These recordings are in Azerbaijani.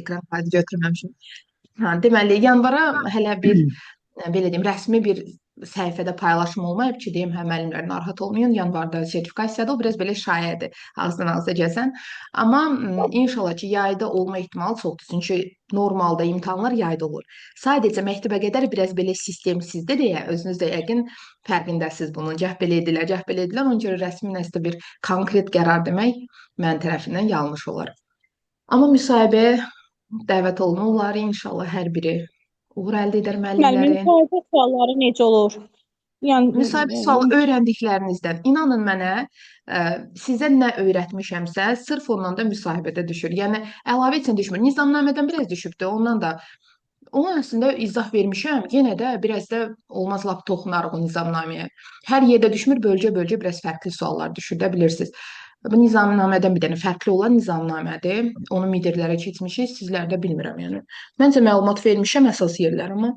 Ekran kaydı götürməmişəm. Hə, deməli, yanvara hələ bir belə deyim, rəsmi bir səhifədə paylaşım olmayıb ki, deyim, hə müəllimlər narahat olmayın, yanvarda sertifikasiyadır, o biraz belə şayiədir, ağızdan ağıza gəzən. Amma inşallah ki, yayda olma ehtimalı çoxdur. Çünki normalda imtahanlar yayda olur. Sadəcə məktəbə qədər biraz belə sistemsizdir deyə özünüz də yəqin fərqindəsiz bunun. Gah belə edilər, gah belə edilər. Ona görə rəsmi nəsə bir konkret qərar demək mənim tərəfimdən yanlış olar. Amma müsahibəyə dəvət olunurlar. İnşallah hər biri uğur əldə edər Müəllimin müəllimlərin. müsahibə sualları necə olur? Yəni Müsahibə sualı öyrəndiklərinizdən. İnanın mənə, sizə nə öyrətmişəmsə, sırf ondan da müsahibədə düşür. Yəni əlavə üçün düşmür. Nizamnamədən biraz düşübdü. Ondan da ona əslində izah vermişəm. Yenə də biraz da olmaz lap toxunarıq o nizamnaməyə. Hər yerdə düşmür, bölgə-bölgə biraz fərqli suallar düşür də bilirsiniz. Bu nizamnamədən bir dənə fərqli olan nizamnamədir. Onu midirlərə keçmişik, sizlərdə bilmirəm yəni. Məncə məlumat vermişəm əsas yerlər, amma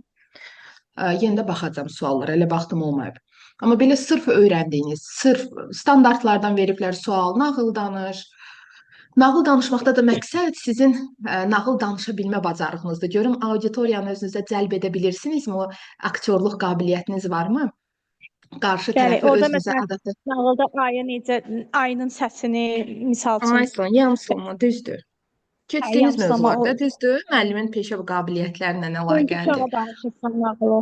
yenə də baxacağam suallara, elə vaxtım olmayıb. Amma belə sırf öyrəndiyiniz, sırf standartlardan veriblər sual, nağıl danış. Nağıl danışmaqda da məqsəd sizin nağıl danışa bilmə bacarığınızdır. Görüm auditoriyanı özünüzə cəlb edə bilirsinizmi? O aktyorluq qabiliyyətiniz varmı? Qarşı bəli, tərəfi orada özünüzə məsələn adaptə. nağılda ayı necə ayının səsini misal üçün Ayson, yamsınma, düzdür. Keçdiyiniz yamsılama o mövzularda düzdür. Müəllimin peşə və qabiliyyətlərlə əlaqəlidir. çağa danışırsan nağılı.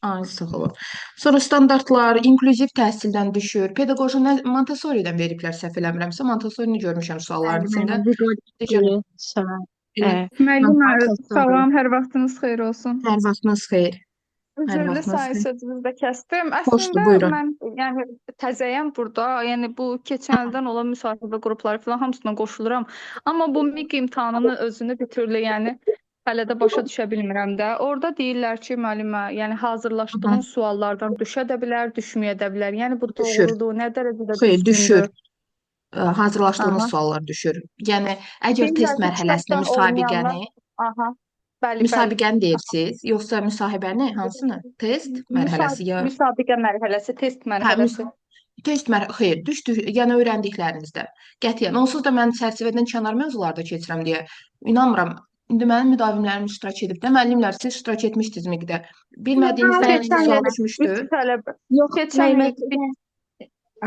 Ay, sağ olun. Sonra standartlar, inklüziv təhsildən düşür. Pedaqoji Montessori-dən veriblər səhv eləmirəmsə. Montessori-ni görmüşəm sualların Bəli, içində. bəli, bu Necə? sonra Elə. Müəllimə, Montessori. salam, hər vaxtınız xeyir olsun. Hər vaxtınız xeyir. Hər Üzrlü vaxtınız sayı xeyir. sözünüzdə kəsdim. Xoşdur, Əslində buyurun. mən yəni təzəyəm burada. Yəni bu keçən ildən olan müsahibə qrupları falan hamısına qoşuluram. Amma bu MIQ imtahanının özünü bir türlü yəni hələ də başa düşə bilmirəm də. Orada deyirlər ki, müəllimə, yəni Hı -hı. hazırlaşdığın suallardan düşə də bilər, düşməyə də bilər. Yəni bu Düşür. doğrudur, nə dərəcədə Xeyr, düşür. düzgündür? Hazırlaşdığınız Aha. suallar düşür. Yəni, əgər test Deyirlər ki, mərhələsində kitabdan olmayanlar, aha. Bəli, bəli. müsabiqəni deyirsiniz, yoxsa müsahibəni, hansını? Test mərhələsi ya Müsabiqə mərhələsi, test hə, mərhələsi. test xeyr, düşdü, yəni öyrəndiklərinizdə. Qətiyyən. Onsuz da mən çərçivədən kənar mövzularda keçirəm deyə inanmıram. İndi mənim müdavimlərim iştirak edib də, müəllimlər siz iştirak etmişdinizmi də? Bilmədiyinizdən Bəli, sizə Keçən sual il bəli. düşmüşdü. 3 tələbə. Yox, Keçən il müəllimət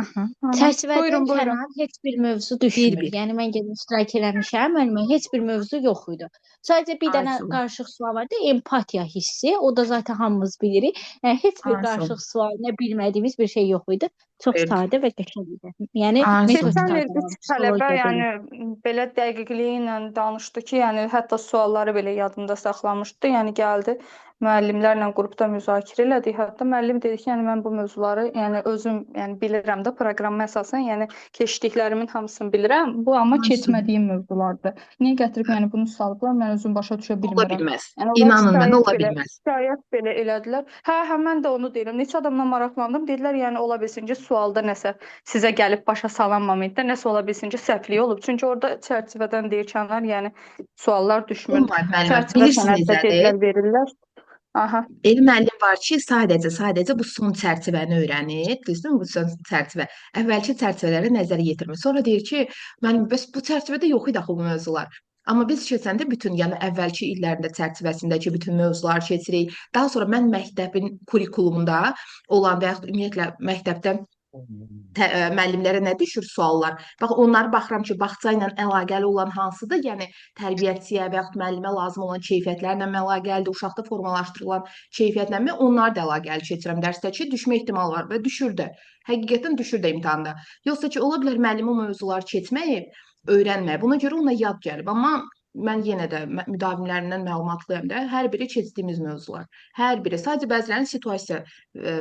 aha. aha. Çərçivədən Buyurun, buyurun. kənar heç bir mövzu Bir düşmür. bir. Yəni mən gedib iştirak eləmişəm, müəllimə heç bir mövzu yox idi. Sadəcə bir Ay dənə sağ ol. qarışıq sual vardı, empatiya hissi. O da zaten hamımız bilirik. Yəni heç bir Ay sağ ol. qarışıq sual, nə bilmədiyimiz bir şey yox idi. Çox Xeyr. sadə və qəşəng idi. Yəni Ay sağ ol. Keçən il metodikada 3 var, tələbə psixologiya yəni bölümü. belə dəqiqliyi ilə danışdı ki, yəni hətta sualları belə yadında saxlamışdı. Yəni gəldi müəllimlərlə qrupda müzakirə elədik. Hətta müəllim dedi ki, yəni mən bu mövzuları yəni özüm yəni bilirəm də proqrama əsasən, yəni keçdiklərimin hamısını bilirəm. Bu amma Ay sağ ol. keçmədiyim mövzulardır. Niyə gətirib yəni bunu salıblar? Mən özüm başa düşə Ola bilmirəm. bilməz. Yəni onlar İnanın mənə ola bilməz. şikayət belə elədilər. Hə, mən də onu deyirəm. Neçə adamla maraqlandım. Dedilər, yəni ola bilsin ki, sualda nəsə sizə gəlib başa salanmamayıb da, nəsə ola bilsin ki, səhvlik olub. Çünki orada çərçivədən deyir kənar, yəni suallar düşmür. Olmayıb müəllimə. Çərçivə Bilirsiniz sənəddə nədir? dedilər verirlər. Aha. Elə müəllim var ki, sadəcə bu son çərçivəni öyrənir. Düzdürmü? Bu son çərçivə. Əvvəlki çərçivələrə nəzər yetirmir. Sonra deyir ki, mən bəs bu çərçivədə yox idi axı bu mövzular. Amma biz keçəndə bütün, yəni əvvəlki illərində çərçivəsindəki bütün mövzuları keçirik. Daha sonra mən məktəbin kurikulumunda olan və yaxud ümumiyyətlə məktəbdə müəllimlərə nə düşür suallar? Bax onları baxıram ki, bağça ilə əlaqəli olan hansıdır? Yəni tərbiyəçiyə və yaxud müəllimə lazım olan keyfiyyətlərlə əlaqəlidir, uşaqda formalaşdırılan keyfiyyətlərlə onları da əlaqəli keçirəm dərsdə ki, düşmə ehtimalı var və düşür də. Həqiqətən düşür də imtahanda. Yoxsa ki, ola bilər müəllim o mövzuları keçməyib, öyrənməyib. Buna görə ona yad gəlib. Amma mən yenə də müdavimlərindən məlumatlıyam da, hər biri keçdiyimiz mövzular. Hər biri. Sadəcə bəzilərinin situasiya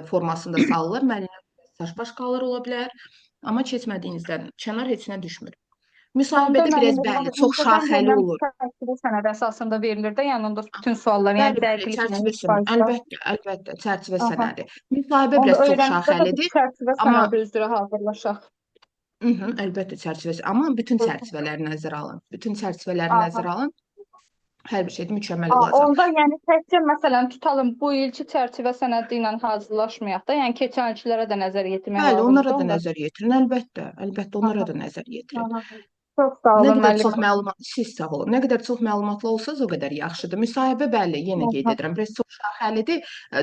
formasında salılır. Müəllimlər daş-baş qalır ola bilər. Amma keçmədiyinizdən kənar heç nə düşmür. Onda Müsahibədə biraz müəllim bəli, olmaq çox imtahan şaxəli verilən olur. çərçivə sənədi əsasında verilir də, yəni onda bütün suallar, yəni Bəli, bəli, dəqiqliklə çərçivə sənədi. 100%. Əlbəttə, çərçivə Aha. sənədi. Müsahibə Onda biraz çox öyrəncidə də bu şaxəlidir, çərçivə amma sənədi üzrə hazırlaşaq. əlbəttə çərçivəsi, amma bütün çərçivələri nəzərə alın. Bütün çərçivələri Aha. nəzərə alın. Hər bir şeydə mükəmməl olacaq. Onda yəni təkcə məsələn tutalım bu ilki çərçivə sənədi ilə hazırlaşmayaq da, yəni keçən ilkilərə də nəzər yetirmək Bəli, onlara lazımdır da onda. nəzər yetirin, əlbəttə. Əlbəttə onlara Aha. da nəzər yetirin. Aha. Çox sağ Nə olun qədər çox müəllimə. məlumat, siz sağ olun. Nə qədər çox məlumatlı olsanız o qədər yaxşıdır. Müsahibə bəli, yenə qeyd Aha. edirəm, biraz çox şaxəlidir.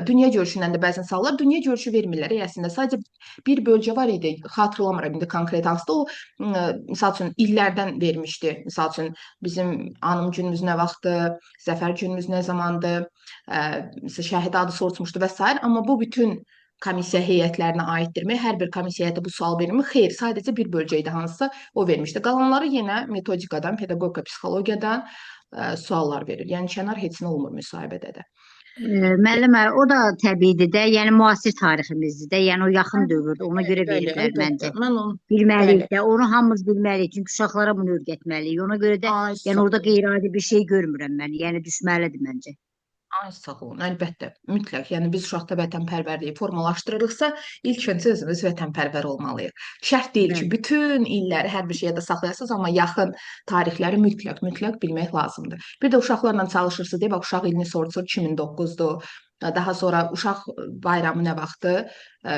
Dünya görüşündən də bəzən suallar, dünya görüşü vermirlər. Əslində sadəcə bir bölgə var idi, xatırlamıram indi konkret hansıdır. O misal üçün illərdən vermişdi. Misal üçün bizim anım günümüz nə vaxtdır, zəfər günümüz nə zamandır, şəhid adı soruşmuşdu və s. Amma bu bütün komissiya heyətlərinə aiddirmi? Hər bir komissiya heyəti bu sual verirmi? Xeyr, sadəcə bir bölgə idi hansısa o vermişdi. Qalanları yenə metodikadan, pedaqogika, psixologiyadan suallar verir. Yəni kənar heç nə olmur müsahibədə də. Müəllimə, o da təbiidir də, yəni müasir tariximizdir də, yəni o yaxın dövrdür, ona görə Bəli, veriblər əlbəttə. məncə. Mən onu Bilməliyik bəli. də, onu hamımız bilməliyik, çünki uşaqlara bunu öyrətməliyik. Ona görə də, Ay yəni sağ orada olun. qeyri-adi bir şey görmürəm mən, yəni düşməlidir məncə. Ay sağ olun, əlbəttə, mütləq. Yəni biz uşaqda vətənpərvərliyi formalaşdırırıqsa, ilk öncə özümüz vətənpərvər olmalıyıq. Şərt deyil ki, Bəli. bütün illəri hər bir şeyə də saxlayasınız, amma yaxın tarixləri mütləq bilmək lazımdır. Bir də uşaqlarla çalışırsınız, deyə bax uşaq ilini soruşur 2009-dur. Daha sonra uşaq bayramı nə vaxtdır?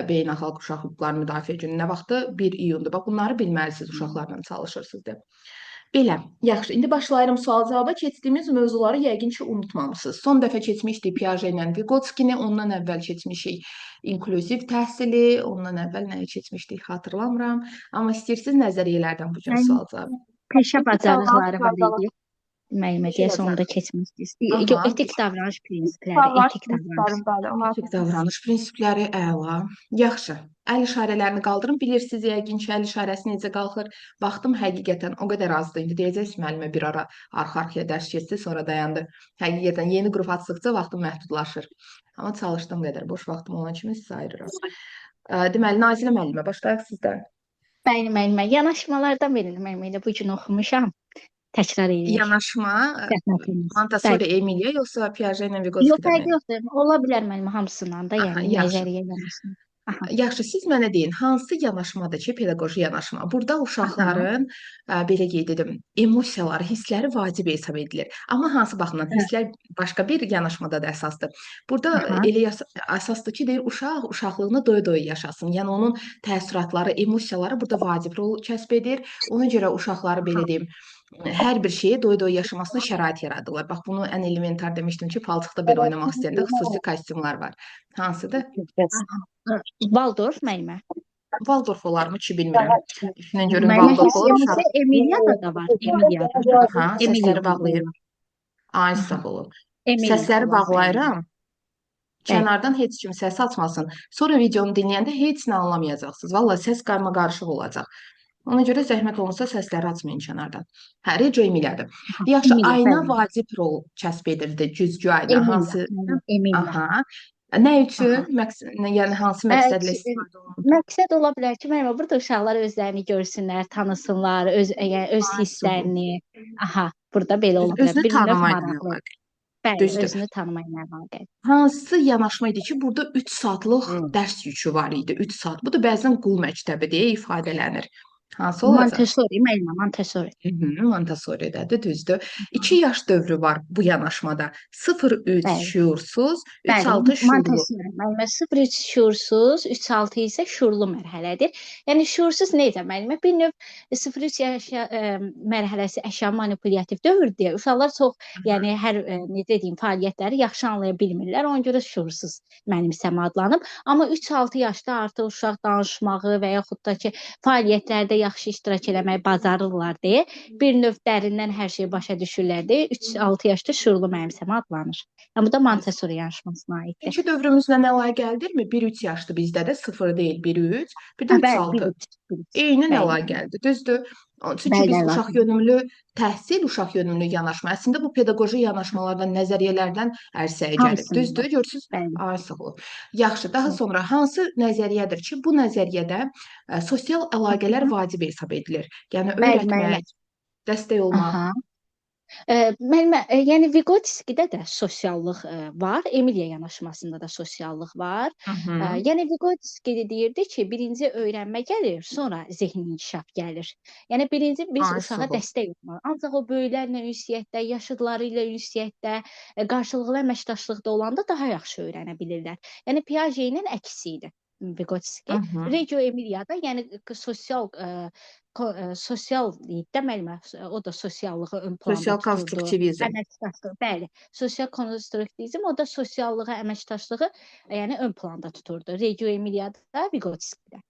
Beynəlxalq Uşaq Hüquqları Müdafiə Günü nə vaxtdır? 1 iyundur. Bax bunları bilməlisiniz uşaqlarla çalışırsınız deyə. Belə, yaxşı. İndi başlayıram sual-cavaba. Keçdiyimiz mövzuları yəqin ki, unutmamısınız. Son dəfə keçmişdik Piaget ilə Vygotsky-ni, ondan əvvəl keçmişik inklüziv təhsili, ondan əvvəl nəyi keçmişdik, xatırlamıram. Amma istəyirsiniz nəzəriyyələrdən bu gün Yəni sual-cavab. peşə bacarıqları var Faydalı. idi. Müəllimə Peşə deyəsən onu da bacarığı. keçmişdik. Aha, Etik davranış prinsipləri, Davranış etik davranış. prinsipləri bəli, onlar etik davranış prinsipləri əla. Yaxşı. Əl işarələrini qaldırın. Bilirsiniz yəqin ki, əl işarəsi necə qalxır. Baxdım həqiqətən o qədər azdır. İndi deyəcəksiniz müəllimə bir ara arxa-arxaya dərs keçdi, sonra dayandı. Həqiqətən yeni qrup açdıqca vaxtım məhdudlaşır. Amma çalışdığım qədər boş vaxtım olan kimi sizə ayırıram. Deməli, Nazilə müəllimə, başlayaq sizdən. Bəli, müəllimə. Yanaşmalardan birini müəllimə ilə bu gün oxumuşam. Təkrar edir. Yanaşma Zəhmətiniz. Montessori Bəli. Emilia yoxsa Piaget ilə Yox, Vygotsky-dən? fərqi yoxdur. Ola bilər müəllimə hamısından da, Aha, yəni yaxşı. nəzəriyyə yanaşma. Aha. Yaxşı, siz mənə deyin, hansı yanaşmadır ki, pedaqoji yanaşma? Burada uşaqların belə qeyd edim, emosiyaları, hissləri vacib hesab edilir. Amma hansı baxımdan hisslər başqa bir yanaşmada da əsasdır. Burada Aha. elə əsasdır ki, deyir uşaq uşaqlığını doya-doya yaşasın. Yəni onun təəssüratları, emosiyaları burada vacib rol kəsb edir. Ona görə uşaqları belə deyim, hər bir şeyi doya-doya yaşamasına şərait yaradırlar. Bax bunu ən elementar demişdim ki, palçıqda belə oynamaq istəyəndə xüsusi kostyumlar var. Hansıdır? Valdorf müəllimə. Valdorf olarmı ki, bilmirəm. Düşünün görün Müəllimə Valdorf olur hissimiz uşaq. Emiliada da var. Emiliada da. Aha, səsləri bağlayır. Ay sağ olun. Emilia Səsləri xalas, bağlayıram. Bəli. Kənardan heç kim səs açmasın. Sonra videonu dinləyəndə heç nə anlamayacaqsınız. Valla səs qarma-qarışıq olacaq. Ona görə zəhmət olunsa səsləri açmayın kənardan. Hə, Reco Emiliadır. Yaxşı, Emilia, ayna bəli. vacib rol kəsb edirdi. Güzgü ayna Emilia. hansı? Emilia. Aha. Nə üçün? Yəni hansı məqsədlə istifadə olunur? Məqsəd ola bilər ki, müəllimə burada uşaqlar özlərini görsünlər, tanısınlar, yəni öz hisslərini. Aha, burada belə ola bilər. Özünü Bir növ tanımayla maraqlı. əlaqəli. Bəli, Düzdür. özünü tanımayla əlaqəli. Hansı yanaşma idi ki, burada 3 saatlıq dərs yükü var idi. 3 saat. Bu da bəzən qul məktəbi deyə ifadələnir. Hansı olacaq? Montessori, müəllimə, Montessori. Montessori-dədir, düzdür. 2 yaş dövrü var bu yanaşmada. 0-3 Bəli. şüursuz, Bəli, 3-6 şuurlu. Montessori. Müəllimə 0-3 şuursuz, 3-6 isə şuurlu mərhələdir. Yəni şuursuz necə müəllimə? Bir növ 0-3 yaş mərhələsi əşya manipulyativ dövrdür. Uşaqlar çox, yəni hər necə deyim, fəaliyyətləri yaxşı anlaya bilmirlər. Ona görə şuursuz mənimsəmə adlanıb. Amma 3-6 yaşda artıq uşaq danışmağı və yaxud da ki, fəaliyyətlərdə yaxşı iştirak eləməyi bacarırlar deyə bir növ dərindən hər şeyi başa düşürlər deyə 3-6 yaşda şuurlu mənimsəmə adlanır. Yəni bu da Montessori yanaşmasına aiddir. İkinci dövrümüzlə əlaqəlidirmi? 1-3 yaşdır bizdə də 0 deyil, 1-3, bir də 3-6. Eynən əlaqəlidir, düzdür? Çünki biz uşaq yönümlü təhsil, uşaq yönümlü yanaşma, əslində bu pedaqoji yanaşmalardan, nəzəriyyələrdən ərsəyə gəlir. Düzdür? Görürsüz? Ay sağ olun. Yaxşı, daha sonra hansı nəzəriyyədir ki, bu nəzəriyyədə sosial əlaqələr vacib hesab edilir? Yəni öyrətmək, dəstək olmaq. Müəllimə, yəni Vygotsky-də də sosiallıq var, Emilia yanaşmasında da sosiallıq var. Yəni Vygotsky deyirdi ki, birinci öyrənmə gəlir, sonra zehni inkişaf gəlir. Yəni birinci biz uşağa dəstək olmalıyıq. Ancaq o böyüklərlə ünsiyyətdə, yaşıdları ilə ünsiyyətdə, qarşılıqlı əməkdaşlıqda olanda daha yaxşı öyrənə bilirlər. Yəni Piaget-in əksi idi. Vygotsky. Mhm. Reggio Emilia'da, yəni sosial deyək də müəllimə, o da sosiallığı ön planda Sosial tuturdu. konstruktivizm. Əməkdaşlıq, bəli, sosial konstruktivizm, o da sosiallığı, əməkdaşlığı yəni ön planda tuturdu. Reggio Emilia'da, Vygotsky'də.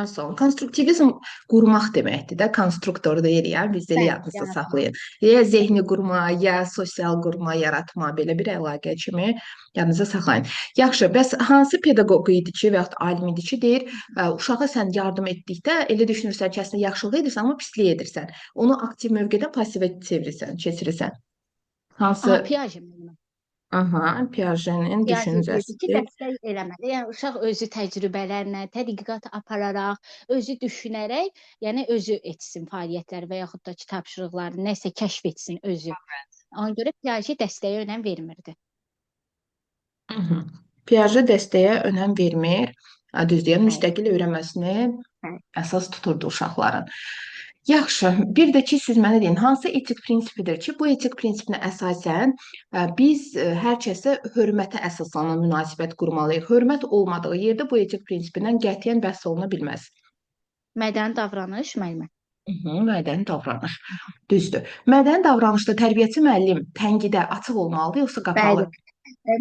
Son. Konstruktivizm qurmaq deməkdir də, konstruktor deyil ya, bizdə elə Bəli, yadınızda yaratmaq. saxlayın. Ya zehni qurma, ya sosial qurma, yaratma, belə bir əlaqə kimi yadınızda saxlayın. Yaxşı, bəs hansı pedaqoq idi ki, və yaxud alim idi ki, deyir, uşağa sən yardım etdikdə elə düşünürsən ki, əslində yaxşılıq edirsən, amma pislik edirsən. Onu aktiv mövqedən passivə çevirirsən, keçirirsən. Hansı? Piaget müəllimə. Aha, Piaget'in Piaget deyirdi ki, düşüncəsi. dəstək eləməli. Yəni uşaq özü təcrübələrlə, tədqiqat apararaq, özü düşünərək, yəni özü etsin fəaliyyətləri və yaxud da ki, tapşırıqları nəsə kəşf etsin özü. Ona görə Piaget dəstəyə önəm vermirdi. Piaget dəstəyə önəm vermir. Düzdür, yəni Bəli. müstəqil öyrənməsini Bəli. əsas tuturdu uşaqların. Yaxşı, bir də ki, siz mənə deyin, hansı etik prinsipidir ki, bu etik prinsipinə əsasən biz hər kəsə hörmətə əsaslanan münasibət qurmalıyıq. Hörmət olmadığı yerdə bu etik prinsipindən qətiyyən bəhs oluna bilməz. Mədəni davranış müəllimə. Mədəni davranış. Düzdür. Mədəni davranışda tərbiyəçi müəllim tənqidə açıq olmalıdır, yoxsa qapalı? Bəli.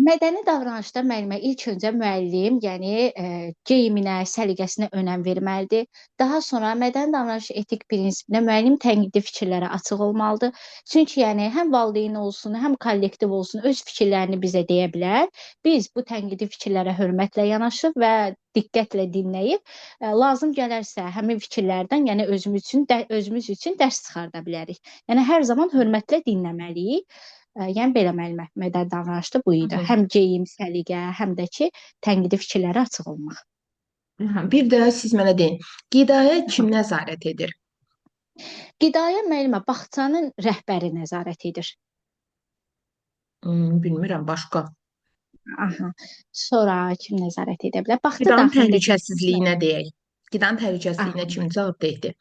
Mədəni davranışda müəllimə ilk öncə müəllim, yəni geyiminə, səliqəsinə önəm verməlidir. Daha sonra mədəni davranış etik prinsipinə müəllim tənqidi fikirlərə açıq olmalıdır. Çünki yəni həm valideyn olsun, həm kollektiv olsun öz fikirlərini bizə deyə bilər. Biz bu tənqidi fikirlərə hörmətlə yanaşıb və diqqətlə dinləyib, lazım gələrsə həmin fikirlərdən, yəni özümüz üçün dərs çıxarda bilərik. Yəni hər zaman hörmətlə dinləməliyik. Yəni belə müəllimə, mədəni davranışda bu idi. Həm geyim, səliqə, həm də ki, tənqidi fikirlərə açıq olmaq. Bir də siz mənə deyin, qidaya kim nəzarət edir? Qidaya müəllimə bağçanın rəhbəri nəzarət edir. Bilmirəm, başqa. Aha. Sonra kim nəzarət edə bilər? Bağça Qidanın daxilində təhlükəsizliyinə deyək. Qidanın təhlükəsizliyinə kim cavabdehdir?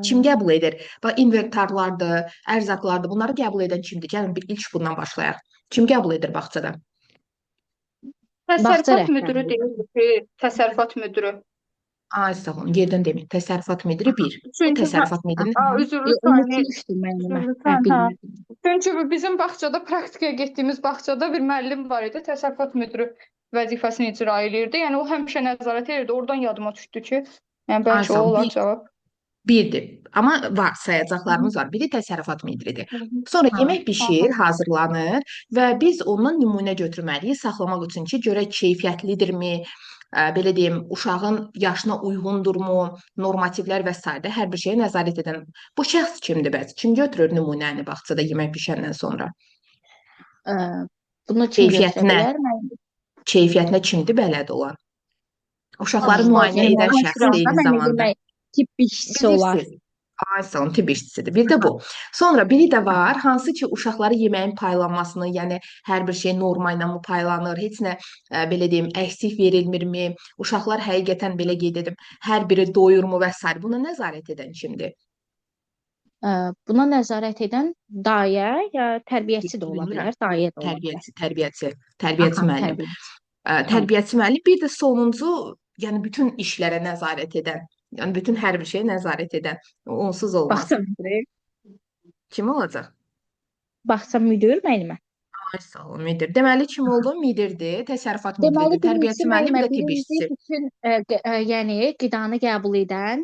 Kim qəbul edir? Bax, inventarlardır, ərzaqlardır, bunları qəbul edən kimdir? Gəlin bir ilk bundan başlayaq. Kim qəbul edir bağçada? Təsərrüfat müdürü deyirdi ki, təsərrüfat müdürü. Ay, sağ olun, yerdən demin. Təsərrüfat müdiri 1. Çünki Təsərrüfat müdiri. unutmuşdum müəllimə. Çünki bizim bağçada, praktikaya getdiyimiz bağçada bir müəllim var idi, təsərrüfat müdürü vəzifəsini icra edirdi. Yəni o həmişə nəzarət edirdi. Oradan yadıma düşdü ki, yəni bəlkə o olar cavab. Birdir. Amma var, sayacaqlarımız var. Biri təsərrüfat müdiridir. Sonra yemək bişir, hazırlanır və biz ondan nümunə götürməliyik saxlamaq üçün ki, görək keyfiyyətlidirmi, belə deyim, uşağın yaşına uyğundurmu, normativlər və s. hər bir şeyə nəzarət edən. Bu şəxs kimdir bəs? Kim götürür nümunəni bağçada yemək bişəndən sonra? Bunu kim götürə bilər? Keyfiyyətinə kimdir bələd olan? Uşaqları müayinə edən şəxs eyni zamanda. Tibb işçisi olar. Ay, sağ olun, tibb işçisidir. Bir də bu. Sonra biri də var, hansı ki, uşaqları yeməyin paylanmasını, yəni hər bir şey norma ilə mı paylanır, heç nə, belə deyim, əksik verilmirmi, uşaqlar həqiqətən belə qeyd edim, hər biri doyurmu və s. Buna nəzarət edən kimdir? Buna nəzarət edən dayə ya tərbiyəçi də ola bilər, dayə də ola bilər. Tərbiyəçi müəllim. Tərbiyəçi müəllim. Bir də sonuncu, yəni bütün işlərə nəzarət edən, yəni bütün hər bir şeyə nəzarət edən, onsuz olmaz. Bağça müdürü. Kim olacaq? Bağça müdür müəllimə. Ay, sağ olun, müdir. Deməli, kim oldu? Müdirdir, təsərrüfat müdiridir, tərbiyəçi müəllim, bir də tibb işçisi. Bütün, yəni qidanı qəbul edən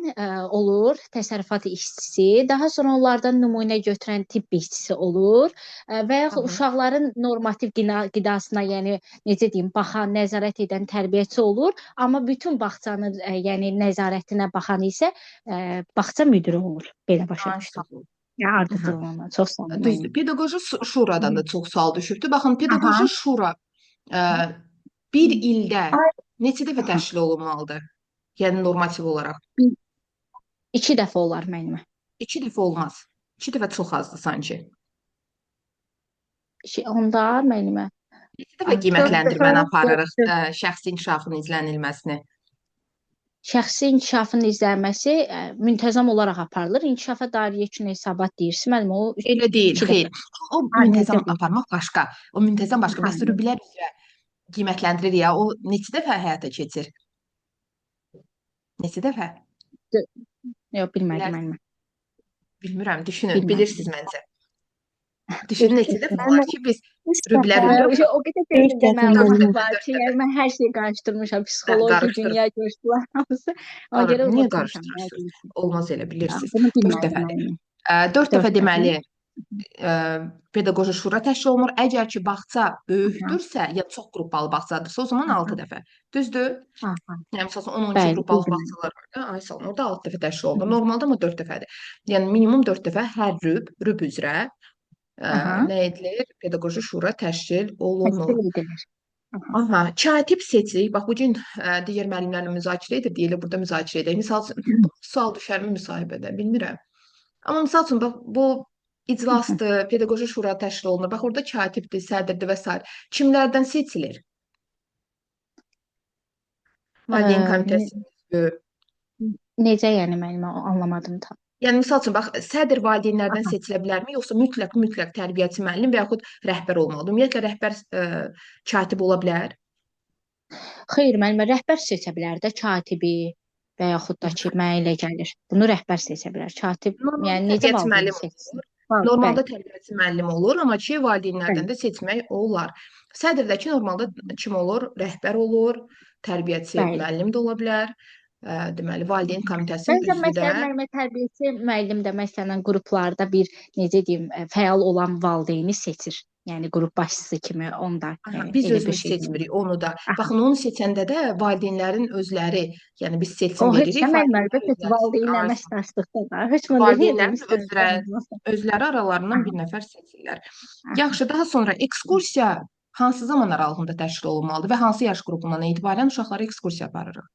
olur, təsərrüfat işçisi, daha sonra onlardan nümunə götürən tibb işçisi olur və yaxud uşaqların normativ qidasına, yəni necə deyim, baxan, nəzarət edən tərbiyəçi olur, amma bütün bağçanın yəni nəzarətinə baxan isə bağça müdiri olur. Belə başa düşdüm. Yəni ardıcıllığına çox sağ olun. Düzdür. Pedaqoji şuradan da çox sual düşübdür. Baxın, pedaqoji şura bir ildə neçə dəfə təşkil olunmalıdır? Yəni normativ olaraq. 2 dəfə olar müəllimə. 2 dəfə olmaz. 2 dəfə çox azdır sanki. Onda müəllimə. 2 dəfə qiymətləndirməni aparırıq şəxsi inkişafın izlənilməsini. Şəxsi inkişafın izlənməsi müntəzəm olaraq aparılır. İnkişafa dair yekun hesabat deyirsən, müəllim, o elə deyil, xeyr. O müntəzəm aparmaq başqa. O müntəzəm başqa. Məsələn, rüblər üzrə qiymətləndirir ya, o neçə dəfə həyata keçir? Neçə dəfə? Yox, bilmədim Bilər, müəllimə. bilmirəm, düşünün, Bilmədim. bilirsiniz məncə. Düşünün neçə dəfə Müəllimə, olar ki, biz 3 rübləri dəfə, yox, O qədər 5 gözümdə dəfə dörd məlumat müəllimə. dəfə, var dörd ki, dəfə. yəni mən hər şeyi qarışdırmışam. Psixoloji, Qarışdır. dünya görüşlər hamısı. Ona görə Niyə unutmuşam. qarışdırırsınız? Olmaz elə, bilirsiniz. Bunu 4 bilmədim dəfədir. müəllimə. 4 dəfə 4 dəfə. deməli pedaqoji şura təşkil olunur. Əgər ki, bağça böyükdürsə, ya çox qruppalı bağçadırsa, o zaman 6 dəfə. Düzdür? Aha. Yəni məsələn 10-12 Bəli, qruppalı bildim. bağçalar var da, ay salon, orada 6 dəfə təşkil olunur. Normalda amma 4 dəfədir. Yəni minimum 4 dəfə hər rüb üzrə Aha. nə edilir? Pedaqoji şura təşkil olunur. Təşkil edilir. Aha. Aha, katib seçirik. Bax bu gün digər müəllimlərlə müzakirə edir, deyilir burada müzakirə edək. Misal üçün sual düşərmi müsahibədə, bilmirəm. Amma misal üçün bax bu iclasdır, pedaqoji şura təşkil olunur. Bax orada katibdir, sədrdir və s. Kimlərdən seçilir? Valideyn komitəsi üzvü. Necə yəni müəllimə anlamadım tam. Yəni misal üçün bax sədr valideynlərdən Aha. seçilə bilərmi, yoxsa mütləq tərbiyəçi müəllim və yaxud rəhbər olmalıdır? Ümumiyyətlə rəhbər katib ola bilər? Xeyr, müəllimə rəhbər seçə bilər də katibi və yaxud da ki, mənə elə gəlir. Bunu rəhbər seçə bilər. Katib, Normalda yəni necə tərbiyəçi valideyn müəllim seçsin? olur. Normalda tərbiyəçi müəllim olur, amma ki Bəli. valideynlərdən də seçmək olar. Sədrdəki normalda kim olur? Rəhbər olur, tərbiyəçi Bəli. müəllim də ola bilər. Deməli valideyn komitəsinin Bəzən üzvü də məsələn müəllimə tərbiyəçi müəllim də məsələn qruplarda bir necə deyim, fəal olan valideyni seçir. Yəni qrup başçısı kimi onda biz elə bir özümüz şey deyim. seçmirik onu da. Aha. Baxın onu seçəndə də valideynlərin özləri, yəni biz seçim O heç veririk, də mənim valideynlər əlbəttə özləri valideyn Ay, əməkdaşlıqda da. Heç mən deyirdim valideynlərin özləri aralarından bir nəfər seçirlər. Yaxşı, daha sonra ekskursiya hansı zaman aralığında təşkil olunmalıdır və hansı yaş qrupundan etibarən uşaqlara ekskursiya aparırıq?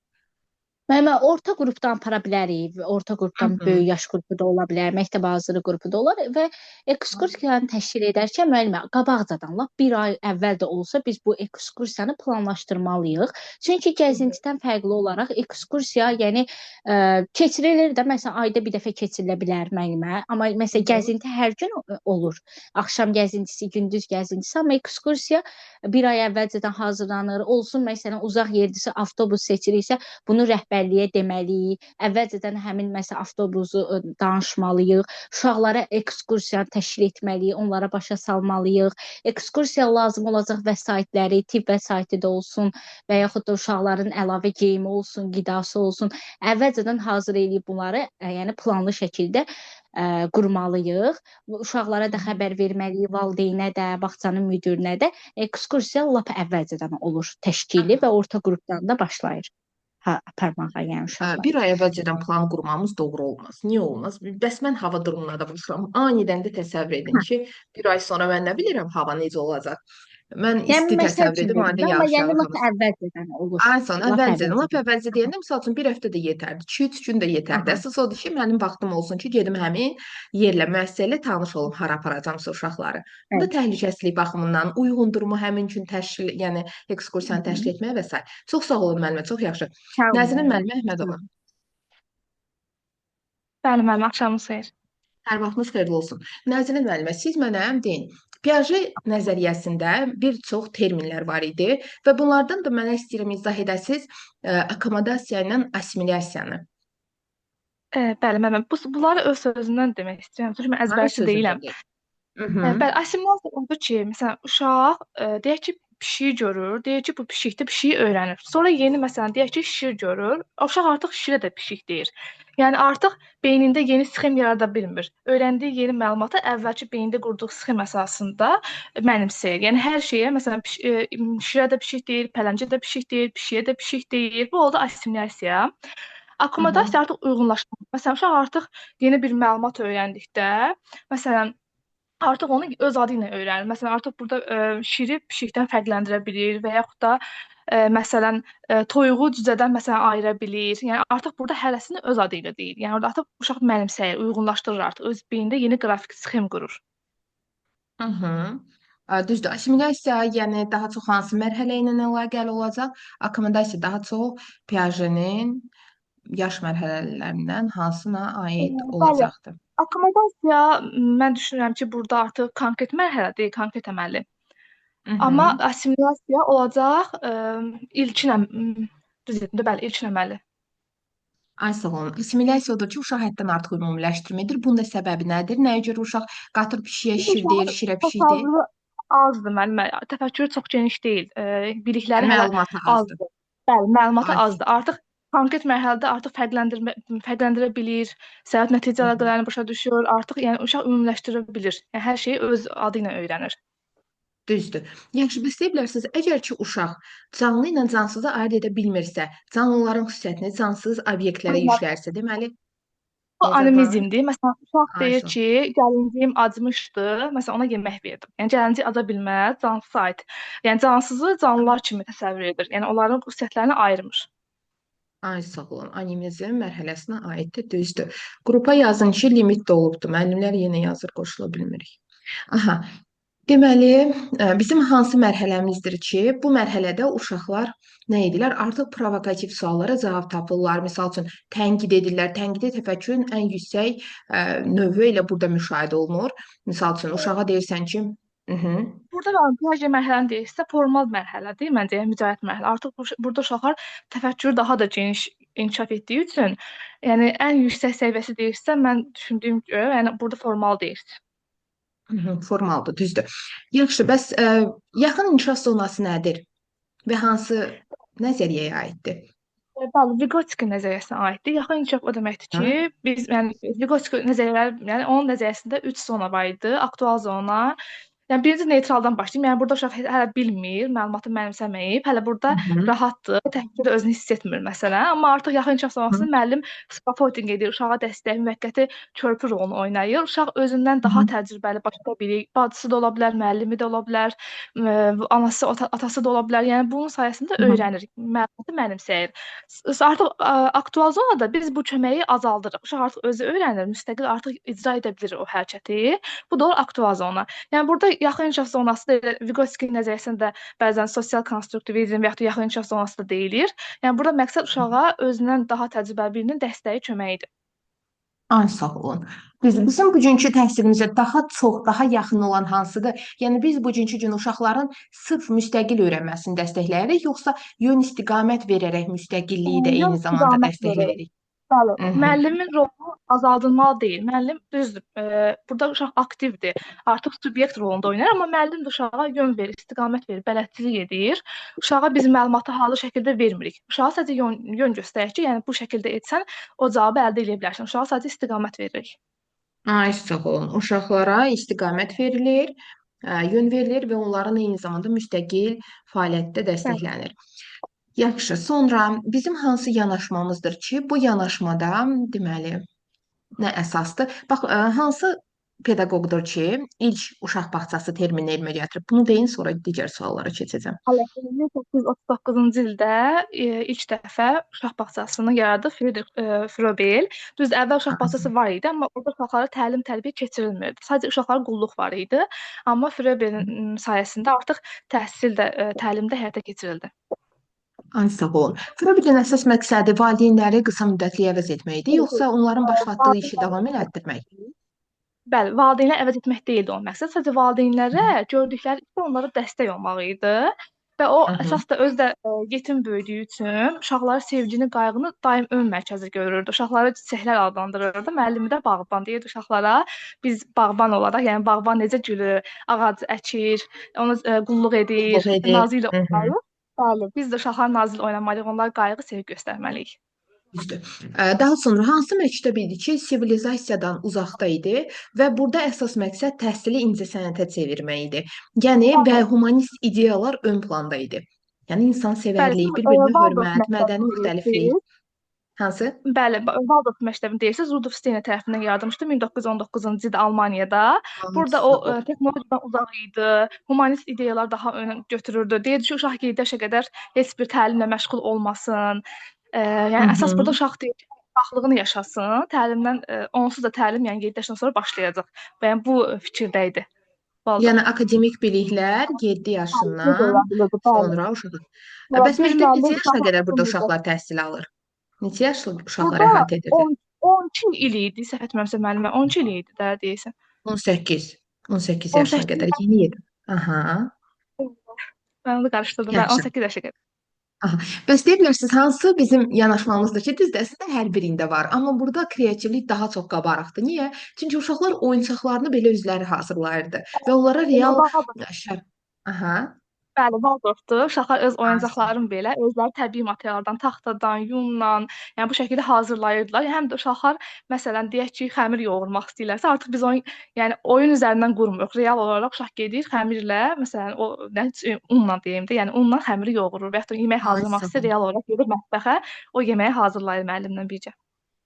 Müəllimə orta qrupdan apara bilərik. Orta qrupdan böyük yaş qrupu da ola bilər, məktəb hazırı qrupu da olar və ekskursiyanı təşkil edərkən müəllimə qabaqcadan lap bir ay əvvəl də olsa biz bu ekskursiyanı planlaşdırmalıyıq. Çünki gəzintidən fərqli olaraq ekskursiya, yəni keçirilir də, məsələn ayda bir dəfə keçirilə bilər müəllimə, amma məsələn gəzinti hər gün olur. Axşam gəzintisi, gündüz gəzintisi, amma ekskursiya bir ay əvvəlcədən hazırlanır. Olsun məsələn uzaq yerdirsə, avtobus seçiriksə, bunu rəhbərliyə deməliyik. Əvvəlcədən həmin məsəl avtobusu danışmalıyıq. Uşaqlara ekskursiya təşkil etməliyik, onlara başa salmalıyıq. Ekskursiya lazım olacaq vəsaitləri, tibb vəsaiti də olsun və yaxud da uşaqların əlavə geyimi olsun, qidası olsun. Əvvəlcədən hazır edib bunları, yəni planlı şəkildə qurmalıyıq. Uşaqlara da xəbər verməliyik, valideynə də, bağçanın müdirinə də. Ekskursiya lap əvvəlcədən olur təşkili və orta qrupdan da başlayır. Aparmağa, yəni uşaqlar. Bir ay əvvəlcədən plan qurmamız doğru olmaz. Niyə olmaz? Bəs mən hava durumuna da baxıram. Anidən də təsəvvür edin ki, bir ay sonra mən nə bilirəm hava necə olacaq. Mən isti təsəvvür edim, anidən Amma yağış yəni yağır lap havası. əvvəlcədən olur. Ay son əvvəlcədən, lap əvvəlcə deyəndə misal üçün bir həftə də yetərdi, 2-3 gün də yetərdi. Əsas odur ki, mənim vaxtım olsun ki, gedim həmin yerlə, müəssisə ilə tanış olum, hara aparacamsa uşaqları. Bu da təhlükəsizlik baxımından uyğundurmu həmin üçün təşkil, yəni ekskursiyanı təşkil etməyə və s. Çox sağ olun müəllimə, çox yaxşı. Nəzrin müəllimə Əhmədova. Bəli müəllim, axşamınız xeyir. Hər vaxtınız xeyirli olsun. Nəzrin müəllimə, siz mənə deyin, Piaget nəzəriyyəsində bir çox terminlər var idi və bunlardan da mənə istəyirəm izah edəsiniz akkomodasiya ilə assimilyasiyanı. Bəli müəllim, bunları öz sözündən demək istəyirəm. Çünki mən əzbərçi deyiləm. Bəli, assimilyasiya odur ki, məsələn, uşaq deyək ki, pişiyi görür, deyir ki, bu pişikdir, pişiyi öyrənir. Sonra yeni məsələn deyək ki, şir görür, o uşaq artıq şirə də pişik deyir. Yəni artıq beynində yeni sxem yarada bilmir. Öyrəndiyi yeni məlumatı əvvəlki beyində qurduğu sxem əsasında mənimsəyir. Yəni hər şeyə məsələn şirə də pişik deyir, pələngə də pişik deyir, pişiyə də pişik deyir. Bu oldu assimilyasiya. Akkomodasiya artıq uyğunlaşmaq. Məsələn, uşaq artıq yeni bir məlumat öyrəndikdə, məsələn artıq onu öz adı ilə öyrənir. Məsələn, artıq burada şiri pişikdən fərqləndirə bilir və yaxud da məsələn toyuğu cücədən məsələn ayıra bilir. Yəni artıq burada hərəsini öz adı ilə deyir. Yəni orada artıq uşaq mənimsəyir, uyğunlaşdırır artıq öz beynində yeni qrafik sxem qurur. Düzdür. Assimilyasiya, yəni daha çox hansı mərhələ ilə əlaqəli olacaq? Akkomodasiya daha çox Piaget-nin yaş mərhələlərindən hansına aid olacaqdır? Akkomodasiya mən düşünürəm ki, burada artıq konkret mərhələ deyil, konkret əməlli. Amma Mhm. assimilyasiya olacaq ilkin düz deyirəm də, bəli, ilkin əməli. Ay sağ olun. Assimilyasiya odur ki, uşaq həddən artıq ümumiləşdirmədir. Bunun da səbəbi nədir? Nəyə görə uşaq qatır pişiyə şir deyil, şirə pişik deyil? Təsavvürü azdır müəllimə. Təfəkkürü çox geniş deyil. Bilikləri hələ Məlumatı azdır. azdır. Bəli, məlumatı Ay. azdır. Artıq konkret mərhələdə artıq fərqləndirə bilir, səhət nəticə əlaqələrini başa düşür, artıq yəni uşaq ümumiləşdirə bilir. Yəni hər şeyi öz adı ilə öyrənir. Düzdür. Yaxşı, bəs deyə bilərsiniz, əgər ki, uşaq canlı ilə cansızı ayırd edə bilmirsə, canlıların xüsusiyyətini cansız obyektlərə yüklərsə, deməli, Bu necə var? animizmdir. Məsələn, uşaq Ay deyir sağ ol. ki, gəlinciyim acmışdı, məsələn ona yemək verdim. Yəni gəlinciyi aca bilməz, cansıza aid. Yəni cansızı canlılar kimi təsəvvür edir. Yəni onların xüsusiyyətlərini ayırmır. Ay sağ olun. Animizm mərhələsinə aiddir, düzdür. Qrupa yazın ki, limit dolubdur. Müəllimlər yenə yazır, qoşula bilmirik. Aha. Deməli, bizim hansı mərhələmizdir ki, bu mərhələdə uşaqlar nə edirlər? Artıq provokativ suallara cavab tapırlar. Məsəl üçün, tənqid edirlər. Tənqidi təfəkkürün ən yüksək növü elə burada müşahidə olunur. Məsəl üçün, uşağa deyirsən ki, Burada da piaje mərhələni deyirsə, formal mərhələdir, məncə, yəni mücahid mərhələ. Artıq burada uşaqlar təfəkkürü daha da geniş inkişaf etdiyi üçün, yəni ən yüksək səviyyəsi deyirsə, mən düşündüyüm görə, yəni burada formal deyir. Formaldır, düzdür. Yaxşı, bəs yaxın inkişaf zonası nədir və hansı nəzəriyyəyə aiddir? Bəli, Vygotsky nəzəriyyəsinə aiddir. Yaxın inkişaf o deməkdir ki, biz yəni Vygotsky nəzəriyyələri, yəni onun nəzəriyyəsində 3 zona var idi. Aktual zona. Yəni birinci neytraldan başlayım. Yəni burada uşaq hələ bilmir, məlumatı mənimsəməyib, hələ burada rahatdır, təhlükədə özünü hiss etmir məsələn. Amma artıq yaxın inkişaf zonasında müəllim scaffolding edir, uşağa dəstək, müvəqqəti körpü rolunu oynayır. Uşaq özündən daha təcrübəli başqa biri, bacısı da ola bilər, müəllimi də ola bilər, anası, atası da ola bilər. Yəni bunun sayəsində öyrənir, məlumatı mənimsəyir. Artıq aktual zonada biz bu köməyi azaldırıq. Uşaq artıq özü öyrənir, müstəqil artıq icra edə bilir o hərəkəti. Bu da aktual zona. Yəni burada yaxın inkişaf zonası da Vygotsky nəzəriyyəsində bəzən sosial konstruktivizm və ya da yaxın inkişaf zonası da deyilir. Yəni burada məqsəd uşağa özündən daha təcrübəli birinin dəstəyi, köməyidir. Ay sağ olun. Bizim bugünkü təhsilimizə daha çox, daha yaxın olan hansıdır? Yəni biz bugünkü gün uşaqların sırf müstəqil öyrənməsini dəstəkləyirik, yoxsa yön istiqamət verərək müstəqilliyi də eyni zamanda dəstəkləyirik? Bəli, müəllimin rolu azaldılmalı deyil. Müəllim düzdür, burada uşaq aktivdir. Artıq subyekt rolunda oynayır, amma müəllim də uşağa yön verir, istiqamət verir, bələdçilik edir. Uşağa biz məlumatı halı şəkildə vermirik. Uşağa sadəcə yön göstərir ki, yəni bu şəkildə etsən o cavabı əldə edə bilərsən. Uşağa sadəcə istiqamət veririk. Ay sağ olun. Uşaqlara istiqamət verilir, yön verilir və onların eyni zamanda müstəqil fəaliyyətdə dəstəklənir. Yaxşı, sonra bizim hansı yanaşmamızdır ki, bu yanaşmada deməli nə əsasdır? Bax, hansı pedaqoqdur ki, ilk uşaq bağçası terminini elmə gətirib? Bunu deyin, sonra digər suallara keçəcəm. 1839-cu ildə ilk dəfə uşaq bağçasını yaradıb Friedrich Frobel. Düzdür, əvvəl uşaq bağçası var idi, amma orada uşaqlara təlim-tərbiyə keçirilmirdi. Sadəcə uşaqlara qulluq var idi. Amma Frobelin sayəsində artıq təhsil də, təlim də həyata keçirildi. Ay sağ olun. Frobelin əsas məqsədi valideynləri qısa müddətli əvəz etməkdir, yoxsa onların başlatdığı işi davam elətdirmək? Bəli, valideynləri əvəz etmək deyildi onun məqsəd. Sadəcə valideynlərə gördükləri işdə onlara dəstək olmaq idi. Və o əsas da özü də yetim böyüdüyü üçün uşaqların sevgini, qayğını daim ön mərkəzdə görürdü. Uşaqları çiçəklər adlandırırdı. Müəllimi də bağban deyirdi uşaqlara. Biz bağban olaraq, yəni bağban necə gülür, ağac əkir, onu qulluq edir, nazı ilə oynayır. Bəli, biz də uşaqların nazı ilə oynamalıyıq, onlara qayğı, sevgi göstərməliyik. Düzdür. Daha sonra hansı məktəb idi ki, sivilizasiyadan uzaqda idi və burada əsas məqsəd təhsili incəsənətə çevirmək idi. Yəni və humanist ideyalar ön planda idi. Yəni insansevərlik, bir-birinə hörmət, mədəni müxtəliflik. Hansı? Bəli, Waldorf məktəbini deyirsiniz, Rudolf Steiner tərəfindən yaradılmışdı 1919-cu ildə Almaniyada. Burada o texnologiyadan uzaq idi, humanist ideyalar daha ön götürürdü. Deyirdi ki, uşaq 7 yaşa qədər heç bir təlimlə məşğul olmasın. Yəni əsas burada uşaq deyir ki, uşaqlığını yaşasın, təlimdən onsuz da təlim yəni 7 yaşdan sonra başlayacaq. Və yəni bu fikirdə idi. Yəni akademik biliklər 7 yaşından sonra uşaq. Bəs məktəb neçə yaşına qədər burada uşaqlar təhsil alır? Neçə yaşlı uşaqlar əhatə edirdi? 12 il idi, səhv etmirəmsə müəllimə, 12 il idi də deyəsən. 18 yaşına qədər yeni idi. Aha. Mən onu qarışdırdım. Mən Yaxşı. 18 yaşa qədər. Aha. Bəs deyə bilərsiniz hansı bizim yanaşmamızdır ki, düzdür, əslində hər birində var, amma burada kreativlik daha çox qabarıqdır. Niyə? Çünki uşaqlar oyuncaqlarını belə özləri hazırlayırdı və onlara real şər. Aha. Bəli, Waldorfdur. Uşaqlar öz Ay, oyuncaqlarını belə özləri təbii materiallardan, taxtadan, yunla, yəni bu şəkildə hazırlayırdılar. Həm də uşaqlar məsələn deyək ki, xəmir yoğurmaq istəyirlərsə, artıq biz yəni oyun üzərindən qurmuruq. Real olaraq uşaq gedir xəmirlə, məsələn o unla deyim də, yəni unla xəmiri yoğurur və ya da yemək ay hazırlamaq sağ istəyir, ol. real olaraq gedir mətbəxə, o yeməyi hazırlayır müəllimlə birgə.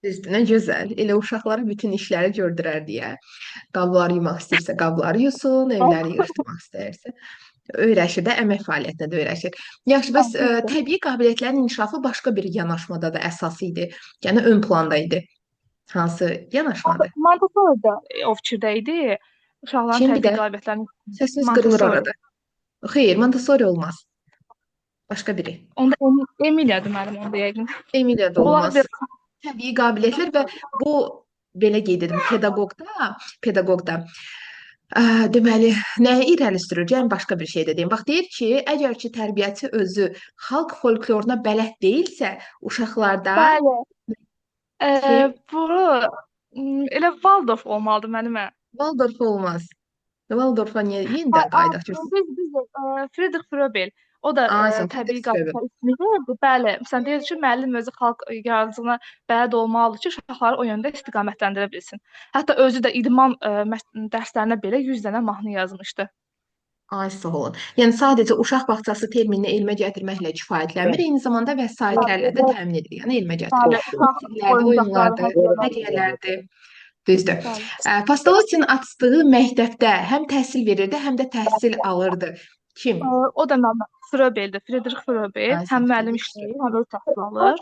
Düzdür, nə gözəl. Elə uşaqlara bütün işləri gördürər deyə. Qabları yumaq istəyirsə, qabları yusun, evləri yığışdırmaq istəyirsə. Öyrəşir də, əmək fəaliyyətinə də öyrəşir. Yaxşı, bəs təbii qabiliyyətlərin inkişafı başqa bir yanaşmada da əsas idi. Yəni ön planda idi. Hansı yanaşmadır? Montessori da o fikirdə idi. Uşaqların Kim bir təbii də? qabiliyyətlərini Səsiniz qırılır Montessori. arada. Xeyr, Montessori olmaz. Başqa biri. Onda Emiliyadır müəllim onda yəqin. Emilia da Onlar olmaz. bir Təbii qabiliyyətlər və bu belə qeyd edim, pedaqoqda deməli, nəyi irəli sürür? Yəni başqa bir şey də deyim. Bax deyir ki, əgər ki tərbiyəçi özü xalq folkloruna bələd deyilsə, uşaqlarda bəli. kim? Bunu elə Waldorf olmalıdır müəllimə. Waldorf olmaz. Waldorfa niyə yenidən qayıdaq ki? Biz Friedrich Frobel. O da Sən təbii Friedrich Frobel. qabiliyyətlər ismi verdi. Bəli, məsələn deyir ki, müəllim özü xalq yaradıcılığına bələd olmalıdır ki, uşaqları o yöndə istiqamətləndirə bilsin. Hətta özü də idman dərslərinə belə 100 dənə mahnı yazmışdı. Ay sağ olun. Yəni sadəcə uşaq bağçası terminini elmə gətirməklə kifayətlənmir, eyni zamanda vəsaitlərlə də təmin edilir. Yəni elmə Bəli, gətirir. uşaq Oyunlardır, oyuncaqları, hədiyyələrdir. Düzdür. Bəli. Pastoloçin açdığı məktəbdə həm təhsil verirdi, həm də təhsil alırdı. Kim? O da müəllim Frobeldir, Friedrich Frobel. Ay, Həm sən müəllim Friedrich işləyir, həm də təhsil alır.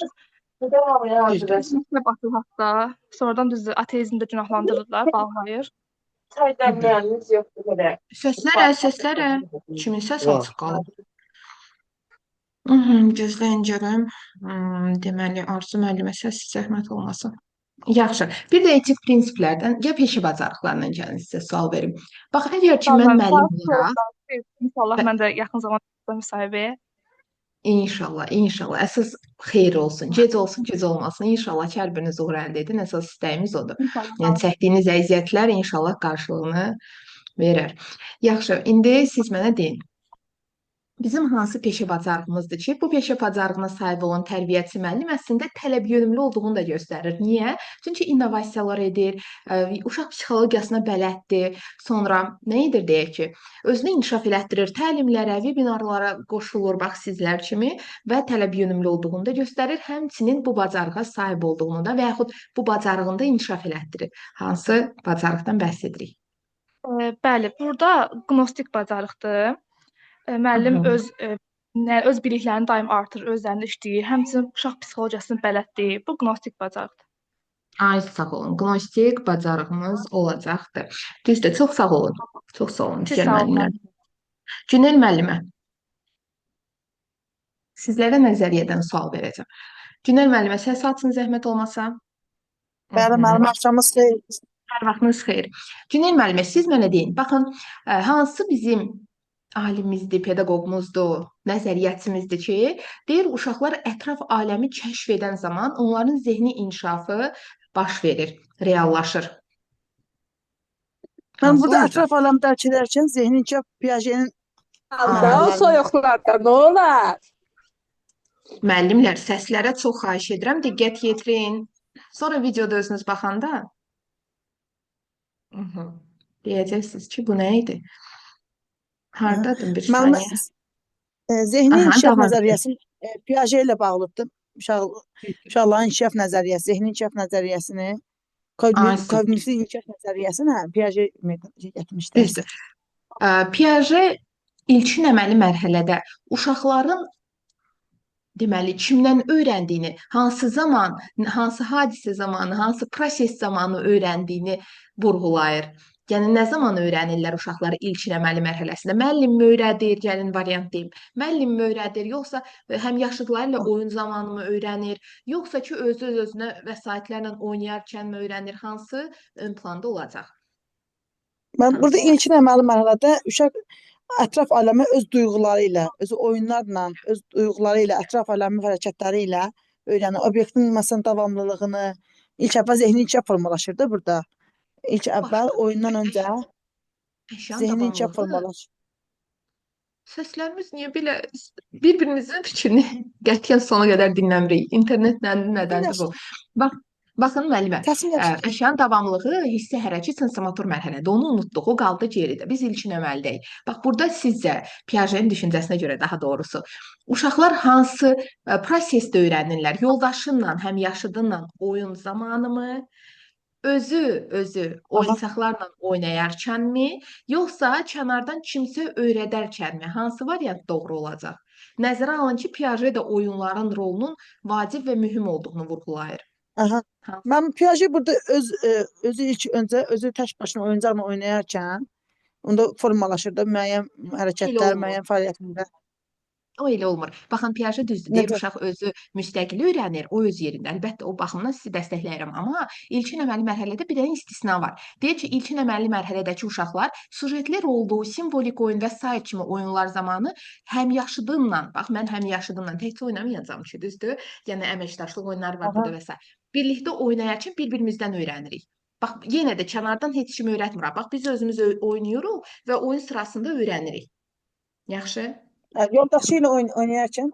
Düzdür. Məktəb atır hətta. Sonradan düzdür, ateizmdə günahlandırırlar, bağlayır. Səslərə. Kimin səsi açıq qalıb? Gözləyin görüm. Deməli, Arzu müəllimə səs zəhmət olmasın. Yaxşı. Bir də etik prinsiplərdən ya peşə bacarıqlarından gəlin sizə sual verim. Bax, əgər ki mən müəllim olaraq, İnşallah mən də yaxın zamanda müsahibəyə. İnşallah. Əsas xeyir olsun. Gec olsun, gec olmasın. İnşallah ki, hər biriniz uğur əldə edin. Əsas istəyimiz odur. Yəni çəkdiyiniz əziyyətlər inşallah qarşılığını verər. Yaxşı, indi siz mənə deyin. Bizim hansı peşə bacarığımızdır ki, bu peşə bacarığına sahib olan tərbiyəçi müəllim əslində tələb yönümlü olduğunu da göstərir. Niyə? Çünki innovasiyalar edir, uşaq psixologiyasına bələddir. Sonra nə edir deyək ki, özünü inkişaf elətdirir, təlimlərə, vebinarlara qoşulur bax sizlər kimi və tələb yönümlü olduğunu da göstərir. Həmçinin bu bacarığa sahib olduğunu da və yaxud bu bacarığını da inkişaf elətdirir. Hansı bacarıqdan bəhs edirik? Bəli, burada qnostik bacarıqdır. Müəllim öz biliklərini daim artırır, özlərində işləyir. Həmçinin uşaq psixologiyasını bələddir. Bu qnostik bacarıqdır. Ay sağ olun. Qnostik bacarığımız olacaqdır. Düzdür, çox sağ olun. Çox sağ olun. Siz sağ olun. Günel müəllimə. Sizlərə nəzəriyyədən sual verəcəm. Günel müəllimə, səs açın zəhmət olmasa. Bəli, müəllim, axşamınız xeyir. Hər vaxtınız xeyir. Günel müəllimə, siz mənə deyin. Baxın, hansı bizim alimimizdir, pedaqoqumuzdur, nəzəriyyəçimizdir ki, deyir uşaqlar ətraf aləmi kəşf edən zaman onların zehni inkişafı baş verir, reallaşır. Mən burada ətraf aləmi dərk edərkən zehni inkişaf Piaget'in soyuqlarda nə olar? Müəllimlər, səslərə çox xahiş edirəm, diqqət yetirin. Sonra videoda özünüz baxanda deyəcəksiniz ki, bu nə idi? Hardadır bir saniyə? Zehni inkişaf nəzəriyyəsi Piaget ilə bağlıdır. Uşaqların inkişaf nəzəriyyəsi, zehni inkişaf nəzəriyyəsini, kognitiv inkişaf nəzəriyyəsini Piaget gətirmişdir. Düzdür. Piaget ilkin əməli mərhələdə uşaqların deməli kimdən öyrəndiyini, hansı zaman, hansı hadisə zamanı, hansı proses zamanı öyrəndiyini vurğulayır. Yəni nə zaman öyrənirlər uşaqlar ilkin əməli mərhələsində? Müəllim mi öyrədir, gəlin variant deyim. Müəllim mi öyrədir, yoxsa həm yaşıdları ilə oyun zamanı mı öyrənir, yoxsa ki özünə vəsaitlərlə oynayarkən mi öyrənir, hansı ön planda olacaq? Mən burada ilkin əməli mərhələdə uşaq ətraf aləmi öz duyğuları ilə, öz oyunlarla, öz duyğuları ilə, ətraf aləmi hərəkətləri ilə öyrənir. Obyektin məsələn davamlılığını ilk əvvəl zehni inkişaf formalaşır da burada. İlk əvvəl Başqa oyundan öncə əşyanın zehni inkişaf davamlılığı. formalaşır. Səslərimiz niyə belə bir-birimizin fikrini qətiyyən sona qədər dinləmirik? İnternetlə nədəndir bu? Bax, baxın müəllimə, Təsvir yaşayır. əşyanın davamlılığı hissi hərəkət sensomotor mərhələdə. Onu unutduq, o qaldı geridə. Biz ilkin əməldəyik. Bax, burada sizcə Piagetin düşüncəsinə görə daha doğrusu uşaqlar hansı prosesdə öyrənirlər? Yoldaşınla, həmyaşıdınla oyun zamanımı? Özü oyuncaqlarla oynayarkənmi, yoxsa kənardan kimsə öyrədərkənmi? Hansı variant doğru olacaq? Nəzərə alın ki, Piaget də oyunların rolunun vacib və mühüm olduğunu vurğulayır. Aha. Hansı? Mən Piaget burada özü ilk öncə özü tək başına oyuncaqla oynayarkən onda formalaşır da müəyyən Elə hərəkətlər, olmur. müəyyən fəaliyyətində. O elə olmur. Baxın, Piaget düzdür deyir, Necə? uşaq özü müstəqil öyrənir, o öz yerində. Əlbəttə, o baxımdan sizi dəstəkləyirəm. Amma ilkin əməli mərhələdə bir dənə istisna var. Deyir ki, ilkin əməli mərhələdəki uşaqlar sujetlər olduğu simvolik oyun və sair kimi oyunlar zamanı həmyaşıdınla, bax mən həmyaşıdınla təkcə oynamayacağam ki, düzdür? Yəni əməkdaşlıq oyunları var Aha. burada və s. Birlikdə oynayarkən bir-birimizdən öyrənirik. Bax, yenə də kənardan heç kim öyrətmir. Bax, biz özümüz oynayırıq və oyun sırasında öyrənirik. Yaxşı? Yoldaşı ilə oynayarkən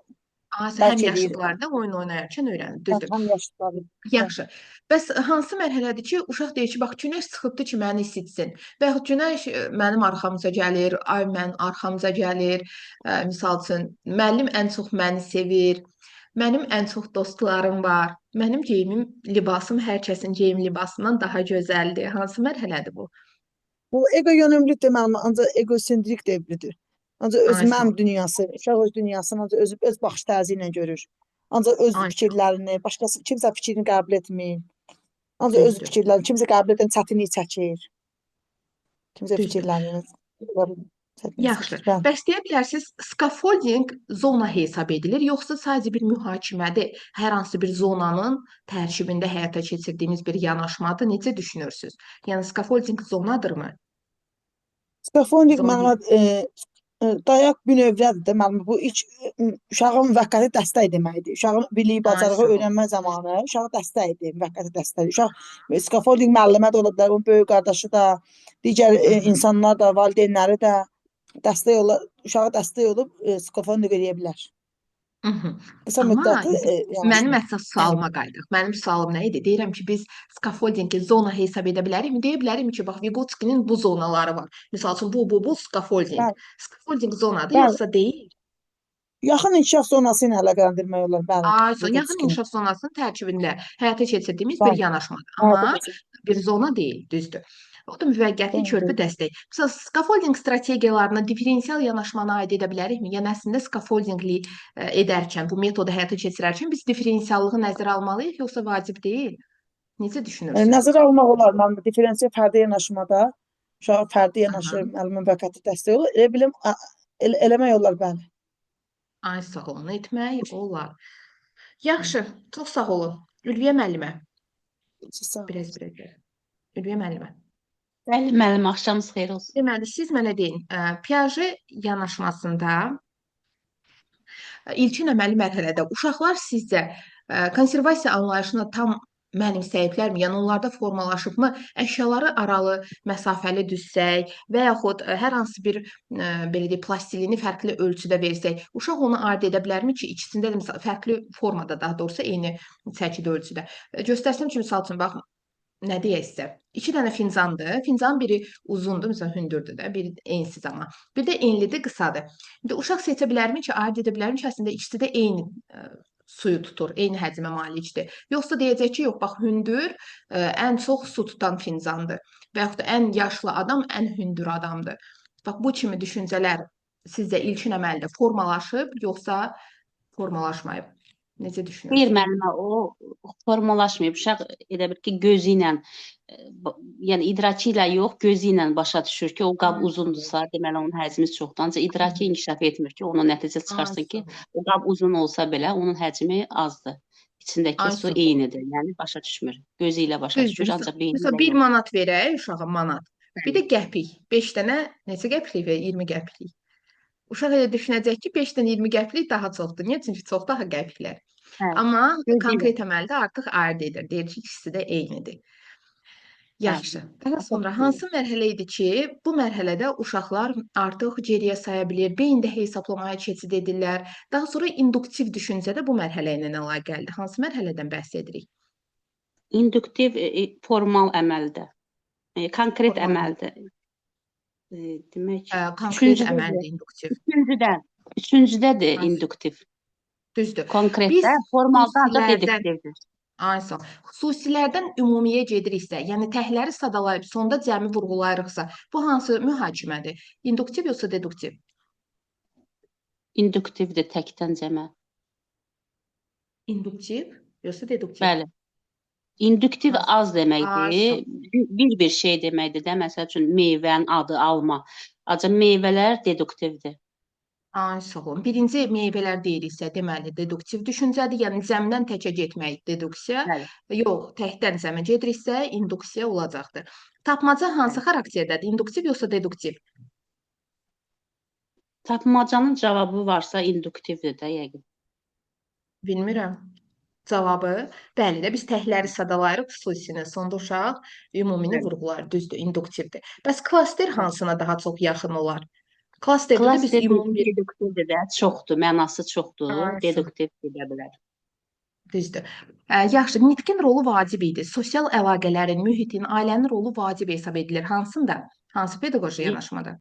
Həm bəlkə eləyir. yaşlılar da oyun oynayarkən öyrənir, düzdür. Həm yaşlıları. Yaxşı. Bəs hansı mərhələdir ki, uşaq deyir ki, bax günəş çıxıbdı ki, məni isitsin. Və yaxud günəş mənim arxamca gəlir, ay mən arxamca gəlir. Misal üçün, müəllim ən çox məni sevir. Mənim ən çox dostlarım var. Mənim geyimim, libasım hər kəsin geyim libasından daha gözəldir. Hansı mərhələdir bu? Bu ego yönümlü deməli, ancaq egosentrik devridir. Ancaq öz Ay sağ mən ol. dünyası, uşaq öz dünyasını ancaq öz baxış tərzi ilə görür. Ancaq öz Ay fikirlərini, başqası kimsə fikrini qəbul etmir. Ancaq öz düzdür. fikirlərini kimsə qəbul edən çətinlik çəkir. Kimsə Düzdür. fikirlərini çətinlik Yaxşı. çəkir. Bəli. Bəs deyə bilərsiniz, scaffolding zona hesab edilir, yoxsa sadəcə bir mühakimədir? Hər hansı bir zonanın tərkibində həyata keçirdiyimiz bir yanaşmadır. Necə düşünürsüz? Yəni scaffolding zonadırmı? Scaffolding Zona məlumat dayaq bünövrədir də məlumat. Bu ilk uşağın müvəqqəti dəstək deməkdir. Uşağın biliyi, Ay, bacarığı sağ ol. öyrənmə zamanı uşağa dəstəkdir, müvəqqəti dəstək. Uşaq scaffolding müəllimə də ola bilər, onun böyük qardaşı da, digər insanlar da, valideynləri də dəstək olar, uşağa dəstək olub scaffolding eləyə bilər. Qısa Amma müddəti mənim əsas sualıma qayıdaq. Mənim sualım nə idi? Deyirəm ki, biz scaffoldingi zona hesab edə bilərikmi? Deyə bilərikmi ki, bax Vygotskyinin bu zonaları var. Məsəl üçün bu scaffolding. Bəli. Scaffolding zonadır, Bəli. yoxsa deyil? yaxın inkişaf zonası ilə əlaqələndirmək olar. Bəli. Yaxın Vygotskyinin. inkişaf zonasının tərkibində həyata keçirdiyimiz Bəli. bir yanaşmadır. Amma Bəli. bir zona deyil, düzdür. O da müvəqqəti Zona körpü deyil. dəstək. Məsələn, scaffolding strategiyalarına differensial yanaşmanı aid edə bilərikmi? Yəni əslində scaffoldingli edərkən, bu metodu həyata keçirərkən biz differensiallığı nəzərə almalıyıq, yoxsa vacib deyil? Necə düşünürsünüz? Nəzərə almaq olar. Mən differensial fərdi yanaşmada uşağa fərdi yanaşır, müəllimin müvəqqəti dəstək olur. Elə bilim eləmək olar, bəli. Ay sağ olun, etmək olar. Yaxşı, çox sağ olun. Ülviyə müəllimə. Sağ olun. Biraz. Ülviyə müəllimə. Bəli, müəllim, axşamınız xeyir olsun. Deməli, siz mənə deyin, Piaget yanaşmasında ilkin əməli mərhələdə uşaqlar sizcə konservasiya anlayışına tam mənimsəyiblərmi? Yəni onlarda formalaşıbmı? Əşyaları aralı, məsafəli düzsək və yaxud hər hansı bir belə deyək, plastilini fərqli ölçüdə versək, uşaq onu ard edə bilərmi ki, ikisində də fərqli formada, daha doğrusu eyni çəkidə ölçüdə. Göstərsəm ki, misal üçün bax, nə deyək sizə? 2 dənə fincandır. Fincanın biri uzundur, məsələn, hündürdür də, biri ensiz amma. Bir də enlidir, qısadır. İndi uşaq seçə bilərmi ki, ard edə bilərmi ki, əslində ikisi də eyni suyu tutur, eyni həcmə malikdir. Yoxsa deyəcək ki, yox, bax, hündür ən çox su tutan fincandır. Və yaxud da ən yaşlı adam ən hündür adamdır. Bax, bu kimi düşüncələr sizcə ilkin əməldə formalaşıb, yoxsa formalaşmayıb? Necə Xeyr, düşünürsünüz? müəllimə, o formalaşmayıb. Uşaq elə bir ki, gözü ilə, yəni idraki ilə yox, gözü ilə başa düşür ki, o qab uzundursa, deməli onun həcmi çoxdur. Ancaq idraki inkişaf etmir ki, onun nəticə çıxarsın ki, o qab uzun olsa belə onun həcmi azdır. İçindəki Ay, su super. eynidir, yəni başa düşmür. Gözü ilə başa Düzdür. düşür, ancaq beyni Məsələn, ilə 1 yox. manat verək uşağa manat. Bir də qəpik. 5 dənə neçə qəpiklik və 20 qəpiklik. Uşaq elə düşünəcək ki, 5-dən 20 qəpik daha çoxdur. Niyə? Çünki çox daha qəpiklər. Hə, Amma gözləyirəm. konkret əməldə artıq ayırd edir. Deyir ki, ikisi də eynidir. Yaxşı. Daha sonra hansı mərhələ idi ki, bu mərhələdə uşaqlar artıq geriyə saya bilir, beyində hesablamaya keçid edirlər. Daha sonra induktiv düşüncə də bu mərhələ ilə əlaqəlidir. Hansı mərhələdən bəhs edirik? İnduktiv formal əməldə, konkret Formal. əməldə. Demək, Konkret əməldir induktiv. üçüncüdədir Hansı? induktiv. Düzdür. Konkretdə, formalda ancaq xüsusilərdən- deduktivdir. Aysa. Xüsusilərdən ümumiyə gediriksə, yəni təhləri sadalayıb sonda cəmi vurğulayırıqsa, bu hansı mühakimədir? İnduktiv yoxsa deduktiv? İnduktivdir təkdən cəmə. İnduktiv yoxsa deduktiv? Bəli. İnduktiv Hansı? az deməkdir. Bir şey deməkdir də. Məsəl üçün meyvənin adı alma. Ancaq meyvələr deduktivdir. Ay, sağ olun. Birinci meyvələr deyiriksə, deməli deduktiv düşüncədir. Yəni cəmdən təkə getmək deduksiya. Bəli. Yox, təkdən cəmə gediriksə, induksiya olacaqdır. Tapmaca hansı xarakterdədir? İnduktiv yoxsa deduktiv? Tapmacanın cavabı varsa induktivdir də yəqin. Bilmirəm. Cavabı, bəli də biz təhləri sadalayırıq xüsusini. Sonda uşaq ümumini Bəli. vurğular. Düzdür, induktivdir. Bəs klaster hansına daha çox yaxın olar? Klasterdə də biz Klaster ümumi bir deduktivdir də, çoxdur, mənası çoxdur. Ay, Deduktiv deyə bilər. düzdür. Yaxşı, nitqin rolu vacib idi. Sosial əlaqələrin, mühitin, ailənin rolu vacib hesab edilir. Hansında? Hansı pedaqoji yanaşmada?